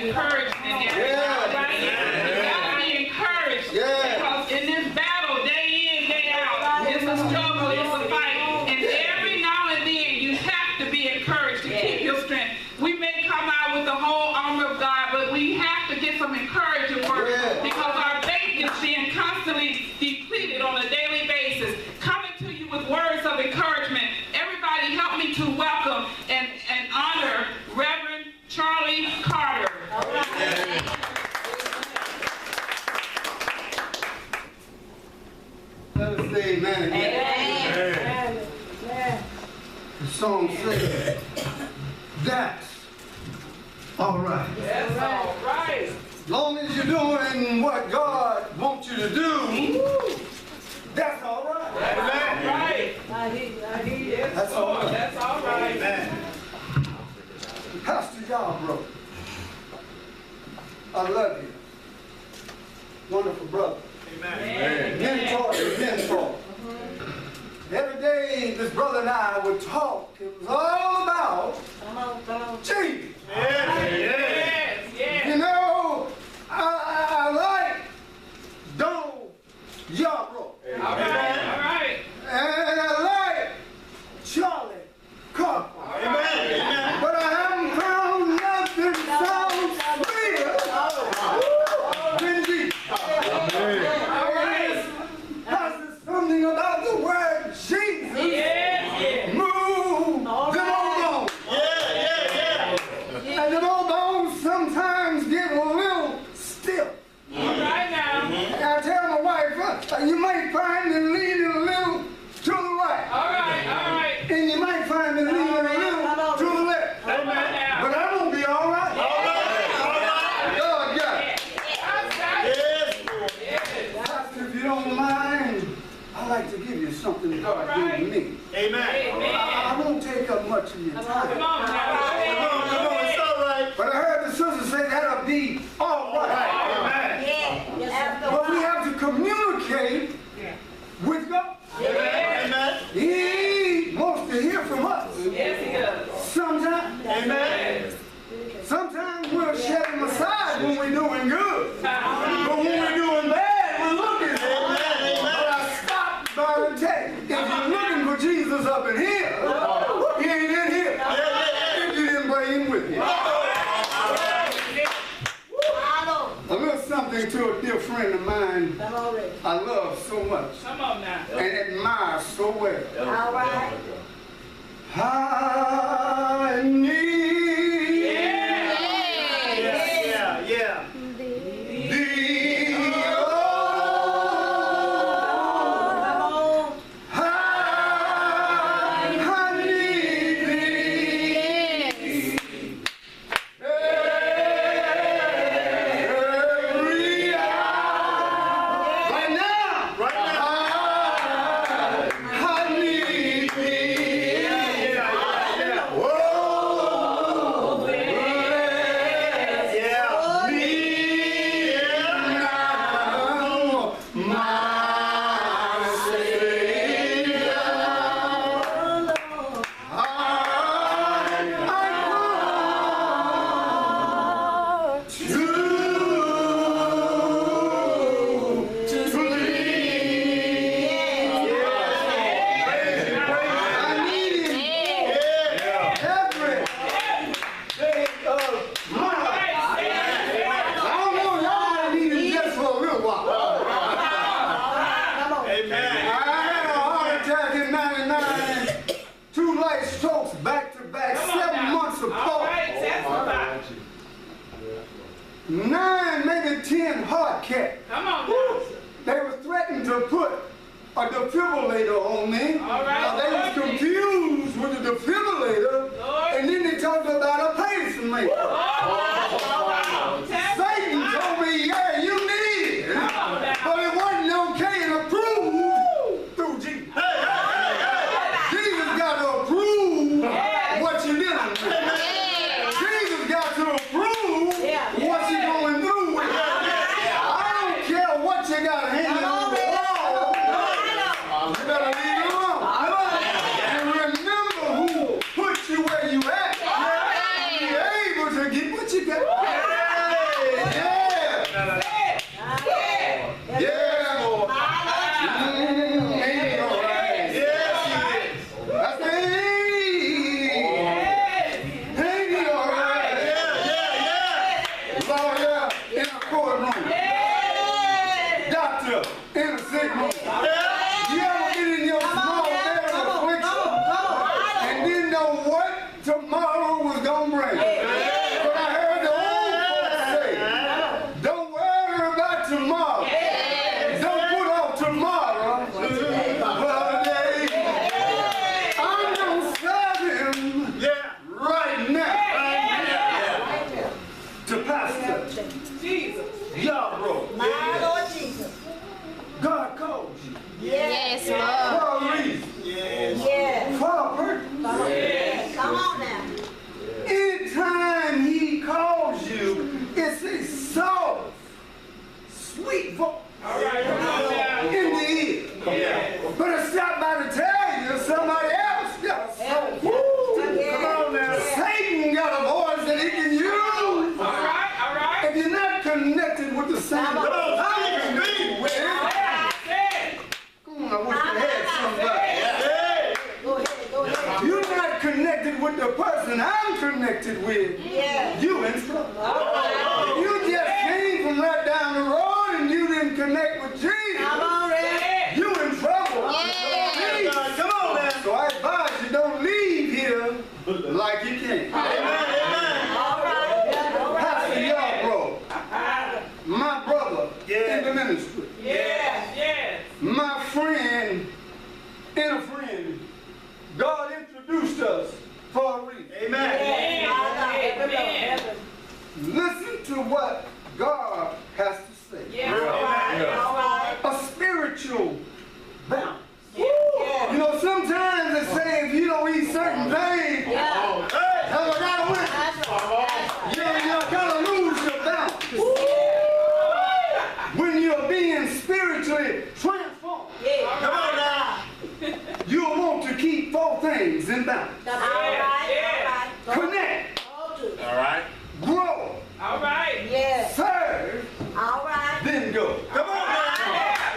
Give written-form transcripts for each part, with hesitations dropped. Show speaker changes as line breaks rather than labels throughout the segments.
encouragement. Right? You gotta be encouraged. Because in this battle, day in, day out, it's a struggle, it's a fight. And every now and then, you have to be encouraged to keep your strength. We may come out with the whole armor of God, but we have to get some encouraging words because our faith is being constantly depleted on a daily basis. Coming to you with words of encouragement. Everybody help me to welcome and honor Reverend Charlie Carter.
Let us say amen again. The song says, that's all right.
That's all right.
As long as you're doing what God wants you to do, that's all right.
That's all right.
That's all right.
That's all right.
Amen. Pastor Yarbrough, I love you. Wonderful brother.
Amen.
Mentor. Every day this brother and I would talk. It was all about Jesus.
Yes.
You know, I like Donald Yarbrough.
All right.
And I like Charlie Carter.
Amen.
But I haven't found nothing sounds sweeter than Jesus.
All right.
There's something about the word Jesus. Move them old bones. And the old bones sometimes get a little stiff.
All right now.
And I tell my wife, you might find me leaning a little to the right.
All right.
And you might find me leaning a little to the left.
All right now.
But I'm going to be all right. God got it. Pastor, if you don't mind, I'd like to give you something that God gave me. I won't take up much of your
Come
time.
on now.
It's all right. But I heard the sister say that'll be all right. But we have to communicate with God. He wants to hear from us.
Yes, he does.
Sometimes. Sometimes we'll shut him aside when we're doing good. But when we're doing bad, we're looking for him. But I stopped by to tell you, if you're looking for Jesus up in here, he ain't in here. If you didn't bring him with you. A little something to a dear friend of mine I love so much
Come on now.
and admire so well.
All right.
I need thee, oh, I need thee every hour. Right now. I need thee. Oh, back to back, 7 months apart. 9, maybe 10 hard cat.
Come on now.
They were threatening to put a defibrillator on me. They was confused with the defibrillator, and then they talked about a pacemaker. Satan told me, yeah, you need it, but it wasn't okay and approved through Jesus. Jesus got to approve what you're dealing with. Jesus got to approve what you're going through with. I don't care what you got hanging on the wall. You better leave it alone. And remember who put you out here in a courtroom. Doctor in a sick room. You ever get in your small bed of affliction and didn't know what tomorrow was going to bring? But I heard the old folks say, don't worry about tomorrow. Don't put off tomorrow for a day. I'm going to serve him right now. To Pastor Yarbrough.
My Lord Jesus.
God called you
Yes, Lord.
for a reason,
Yes.
for a purpose.
Come on now.
Anytime he calls you, it's a soft, sweet voice
All right, come on now.
in the ear.
Yeah.
But I stopped by to tell you somebody else got a soft voice. Come on now. Satan got a voice that he can use.
All right.
If you're not connected with the same
Come on.
voice, how you can be with it? I wish I had somebody.
Go ahead.
You're not connected with the person I'm connected with.
Yeah.
You in trouble. If you just came from right down the road and you didn't connect with Jesus,
Come on, Red.
you in trouble.
Yeah.
Come on now. So I advise you don't leave here like you came.
All right.
Pastor Yarbrough, my brother in the ministry,
Yes.
my friend and a friend, God introduced us for a reason.
Amen.
Listen to what God has to say.
Yeah.
All right.
A spiritual balance.
Yeah.
You know, sometimes they say if you don't eat certain things,
Yeah.
I gotta win.
That's right.
You kind of lose your balance. When you're being spiritually transformed,
Yeah.
come on now, you'll want to keep four things in balance.
All right.
Connect,
All right.
grow,
All right.
Yes.
serve,
All right.
then go. Come on now.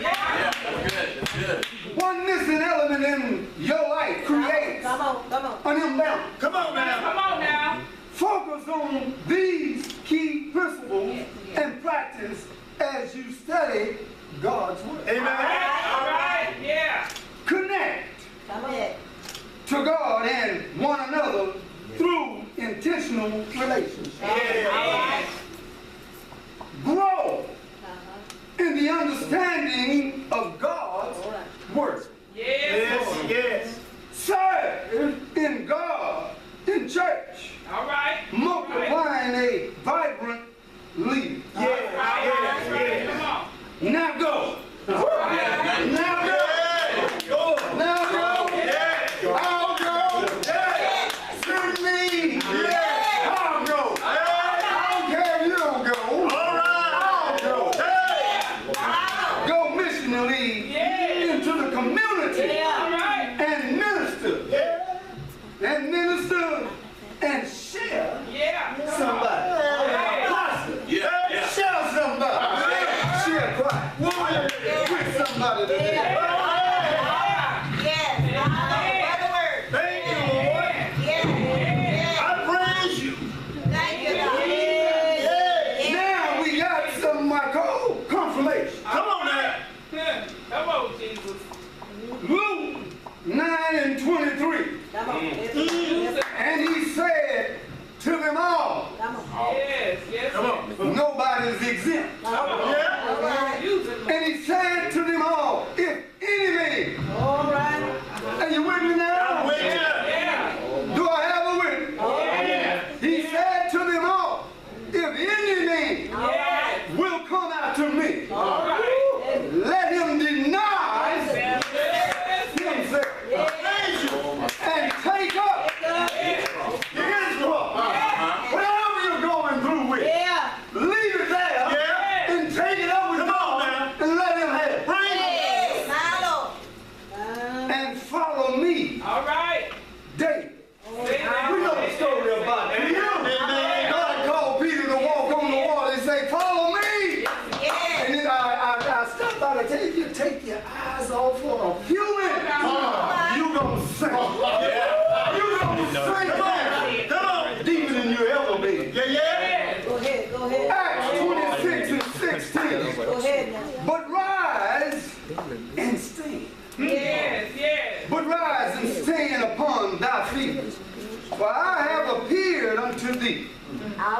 Yeah.
That's good. That's good.
One missing element in your life creates
Come on.
an imbalance. Come on
Come on now.
Focus on these key principles and practice as you study God's Word.
All right. Yeah.
Connect
Come on.
to God and one another through intentional relationships.
Yes.
Grow in the understanding of God's Word.
Yes.
Serve in God, in church,
All right.
multiplying a vibrant leader.
Right. Come on.
Now go. Now go. Now go. I'll go. Send me. I'll go. I don't care if you don't go. I'll go. Go missionally into the community
All right.
and minister. And minister and share
Yeah.
somebody. Pastor,
Yeah.
share somebody. Share Christ with somebody today.
Yes. Brother Word.
Thank you, Lord.
Yes.
I praise you.
Thank you, God.
Now we got some of my confirmation.
Come on now. Come on, Jesus.
Luke 9:23.
Come on.
And he said to them all,
Come on.
Yes.
nobody's exempt.
All right.
Use it.
And he said to them all, if But rise and stand.
Yes, yes.
But rise and stand upon thy feet. For I have appeared unto thee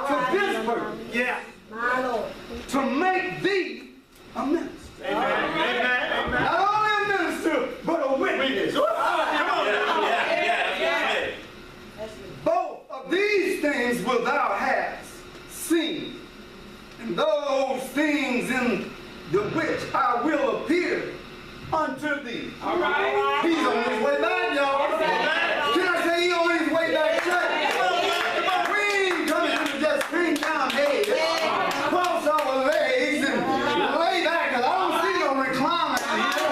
for this purpose.
Yeah.
My Lord.
To make thee a minister.
Amen.
Not only a minister, but a witness.
Come on.
Yeah.
Both of these things will thou hast seen, and those things in the which I will appear unto thee.
All right.
He's on his way back, y'all. Can I say he's on his way back, church? We ain't coming to just bring down heads, cross our legs, and lay back, because I don't see no recliner here.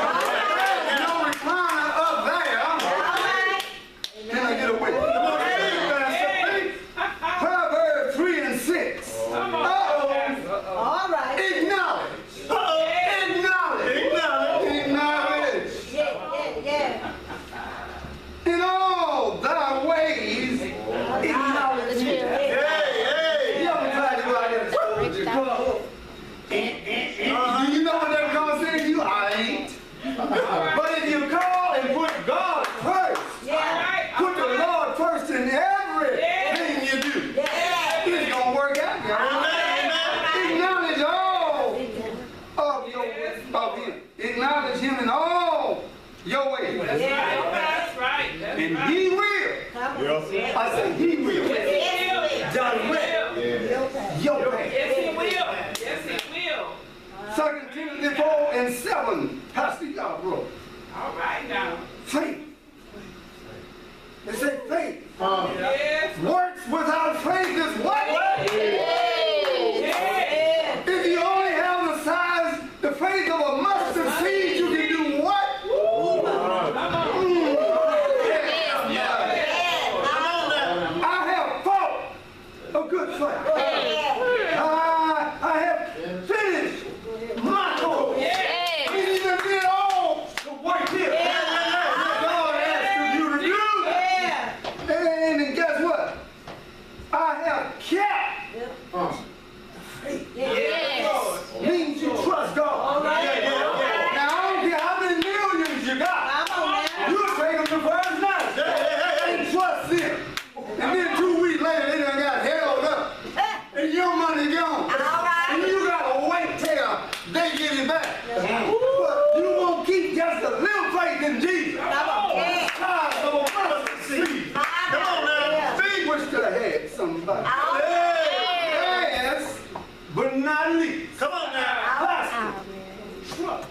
No recliner up there. Can I get a witness? Proverbs 3 and 6.
Come on.
All right.
Acknowledge. Acknowledge.
Yeah.
In all thy ways, acknowledge me. You ever tried to go out there and told your car? Do you know what that car said to you? I ain't. But if you call and put God first, put the Lord first in everything you do, it's going to work out, y'all. Acknowledge all of him. Acknowledge him in all your ways.
That's right.
And he will. I said he will. Direct your path.
Yes, he will. Yes, he will.
2 Timothy 4 and 7. Pastor Yarbrough.
All right now.
Faith. It said faith.
Yes.
Works without faith is what?
Yes.
If you only have the faith of a mustard seed, you can do what? I have fought a good fight. I have finished my course. We even did all the work here. God asked you to do. And guess what? I have kept faith. Means you trust God. Now I don't care how many millions you got. You take them the first night and trust them. And then 2 weeks later they done got held up. And your money gone. And you gotta wait till they get it back. But you won't keep just a little faith in Jesus. Size of a mustard seed. Come on now. Wish to have somebody. Last but not least.
Come on now.
Trust.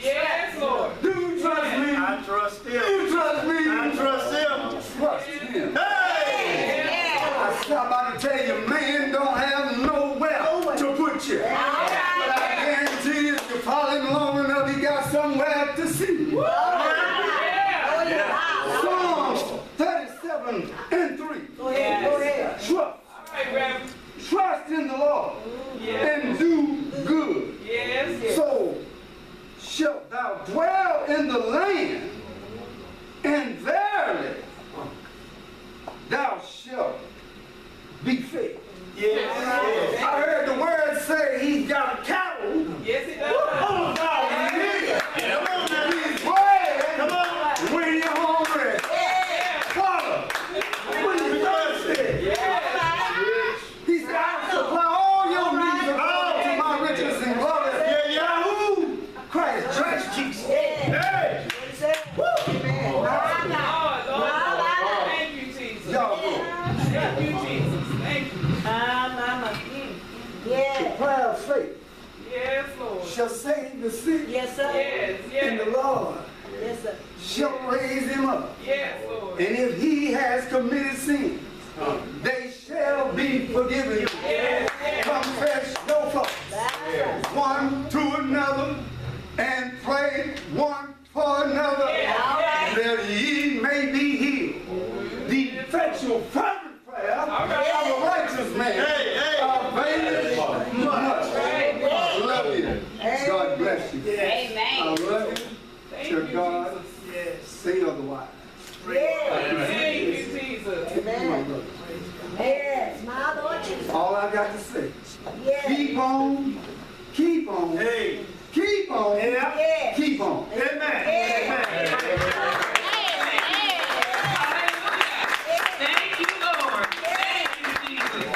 Yes, Lord.
Do you trust me?
I trust
Do
him.
you trust me?
I trust him.
Trust him.
Hey!
I stop by to tell you, man don't have nowhere to put you. But I guarantee you, if you follow him long enough, he got somewhere to see you. Psalms 37 and 3.
Go ahead.
Trust.
All right, Reverend.
Trust in the Lord and do good.
Yes.
So shalt thou dwell in the land, and verily thou shalt be fed.
Yes.
I heard the word say he's got a cattle.
Yes, it does.
Oh, God,
Come on now.
he's bread
Come on.
when you're hungry. Water when you're thirsty. He said, I'll supply all your needs according to my riches and glory. Who? Christ Jesus.
Hey!
Lord, thank you, Jesus.
Y'all
Thank you, Jesus. Thank you.
prayer of faith
Yes, Lord.
shall save the sick,
Yes, sir.
Yes,
and the
yes.
Lord
Yes, sir.
shall raise him up.
Yes, Lord.
And if he has committed sin, they shall be forgiven.
Yes, yes.
Confess your faults one to another and pray one for another that ye may be healed. The effectual fervent prayer of a righteous man availeth much. I love you. God bless you. I love you.
Thank
To
you,
God
Jesus.
say otherwise.
Thank you, Jesus.
Yes, my Lord Jesus.
All I got to say,
Yes.
keep on,
Hey!
keep on,
Yeah.
keep on.
Amen. Amen.
Thank you, Lord. Thank you, Jesus.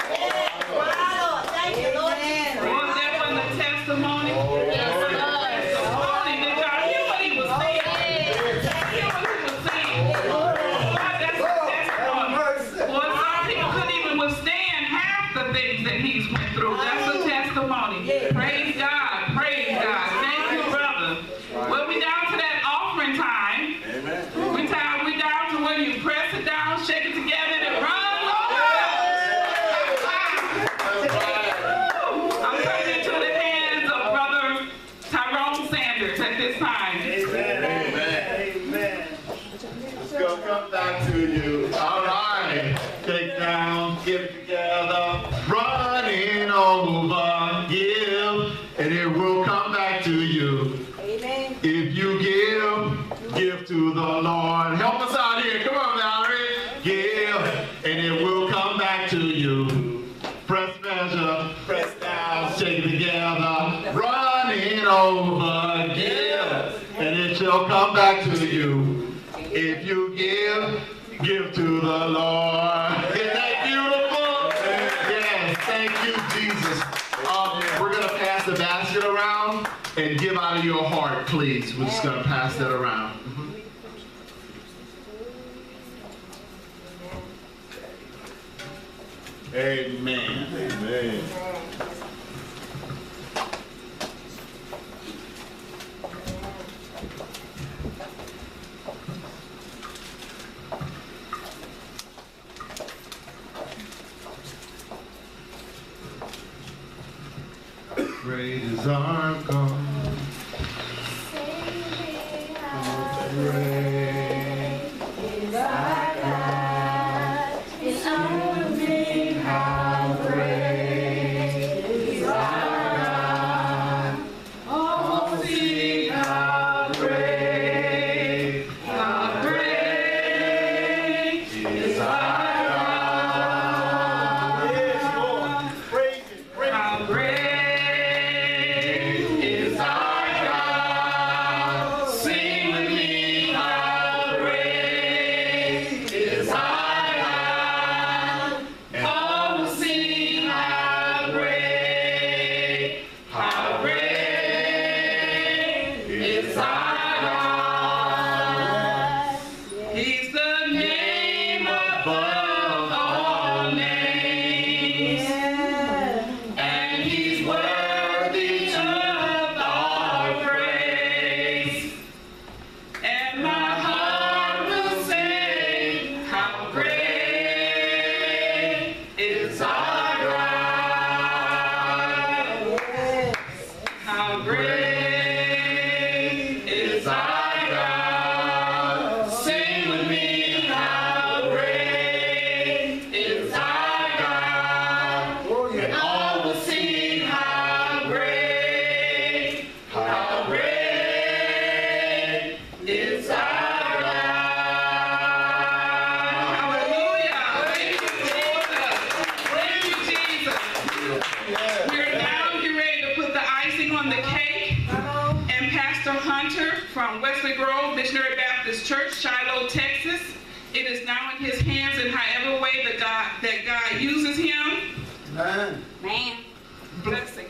Wow, thank you, Lord.
Was that from the testimony? Testimony. Did y'all hear what he was saying? Hear what he was saying? God, that's a testimony. Boy, some people couldn't even withstand half the things that he's went through. That's a testimony. Praise God. Praise God. Thank you, brother. Well, we down to that offering time.
Amen.
We down to where you press it down, shake it together, and run over. I'm turning into the hands of Brother Tyrone Sanders at this time.
Amen. Amen.
It's gonna come back to you. All right. Take down, get it together, running over, give, and it will come back to you.
Amen.
If you give to the Lord. Help us out here. Come on, Valerie. Give, and it will come back to you. Press measure, press down, shake it together, running over, give, and it shall come back to you. If you give to the Lord. Isn't that beautiful? Yes, thank you, Jesus. We're going to pass the basket around and give out of your heart, please. We're just going to pass that around. Amen. Amen. Great is our God. Great
Is our God. It's only how great is our God.
Oh, see how great
is our God.
Yes, Lord. Praise Him. Praise Him.
how great
Is our God. Sing with me, how great is our God. And all will sing how great is our God.
He's the name above all names, and he's worthy of our praise. And my heart will sing, how great is our God. How great is our God. Sing with me, how great is our God. And all will sing, how great is our God. Hallelujah. Thank you, Jesus. Thank you, Jesus. We're now getting ready to put the icing on the cake. And Pastor Hunter from Wesley Grove Missionary Baptist Church, Shiloh, Texas. It is now in his hands in however way that God uses him.
Man.
Man.
Blessing.